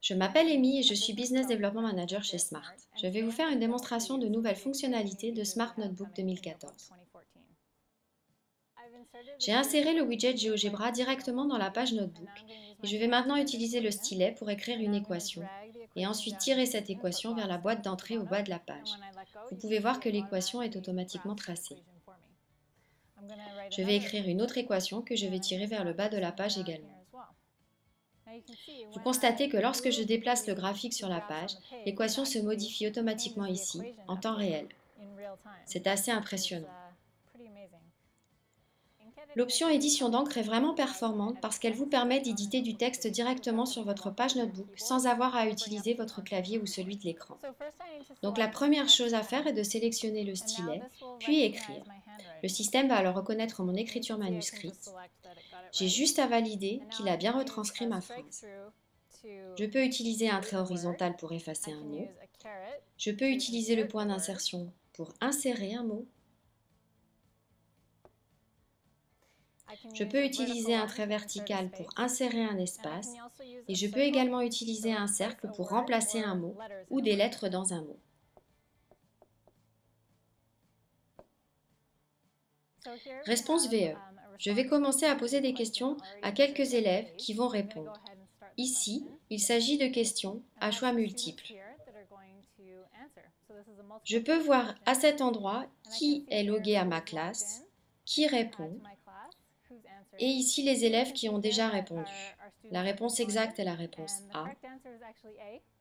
Je m'appelle Amy et je suis Business Development Manager chez Smart. Je vais vous faire une démonstration de nouvelles fonctionnalités de Smart Notebook 2014. J'ai inséré le widget GeoGebra directement dans la page Notebook et je vais maintenant utiliser le stylet pour écrire une équation et ensuite tirer cette équation vers la boîte d'entrée au bas de la page. Vous pouvez voir que l'équation est automatiquement tracée. Je vais écrire une autre équation que je vais tirer vers le bas de la page également. Vous constatez que lorsque je déplace le graphique sur la page, l'équation se modifie automatiquement ici, en temps réel. C'est assez impressionnant. L'option édition d'encre est vraiment performante parce qu'elle vous permet d'éditer du texte directement sur votre page Notebook sans avoir à utiliser votre clavier ou celui de l'écran. Donc la première chose à faire est de sélectionner le stylet, puis écrire. Le système va alors reconnaître mon écriture manuscrite. J'ai juste à valider qu'il a bien retranscrit ma phrase. Je peux utiliser un trait horizontal pour effacer un mot. Je peux utiliser le point d'insertion pour insérer un mot. Je peux utiliser un trait vertical pour insérer un espace et je peux également utiliser un cercle pour remplacer un mot ou des lettres dans un mot. Réponse VE. Je vais commencer à poser des questions à quelques élèves qui vont répondre. Ici, il s'agit de questions à choix multiples. Je peux voir à cet endroit qui est logué à ma classe, qui répond, et ici les élèves qui ont déjà répondu. La réponse exacte est la réponse A.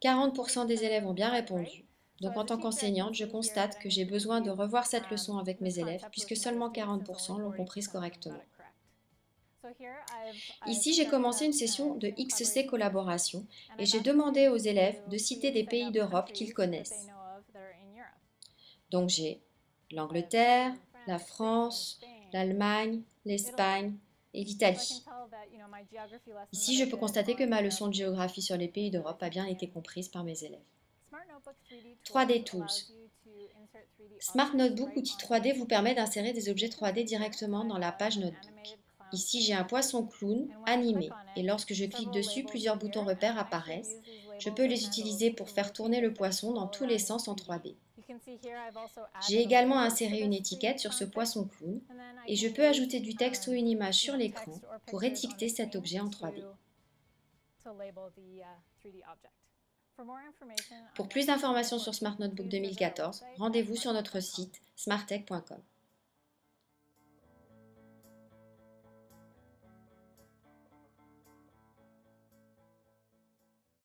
40% des élèves ont bien répondu. Donc en tant qu'enseignante, je constate que j'ai besoin de revoir cette leçon avec mes élèves puisque seulement 40% l'ont comprise correctement. Ici, j'ai commencé une session de XC collaboration et j'ai demandé aux élèves de citer des pays d'Europe qu'ils connaissent. Donc j'ai l'Angleterre, la France, l'Allemagne, l'Espagne et l'Italie. Ici, je peux constater que ma leçon de géographie sur les pays d'Europe a bien été comprise par mes élèves. 3D Tools. Smart Notebook outil 3D vous permet d'insérer des objets 3D directement dans la page Notebook. Ici, j'ai un poisson clown animé et lorsque je clique dessus, plusieurs boutons repères apparaissent. Je peux les utiliser pour faire tourner le poisson dans tous les sens en 3D. J'ai également inséré une étiquette sur ce poisson clown et je peux ajouter du texte ou une image sur l'écran pour étiqueter cet objet en 3D. Pour plus d'informations sur Smart Notebook 2014, rendez-vous sur notre site smarttech.com.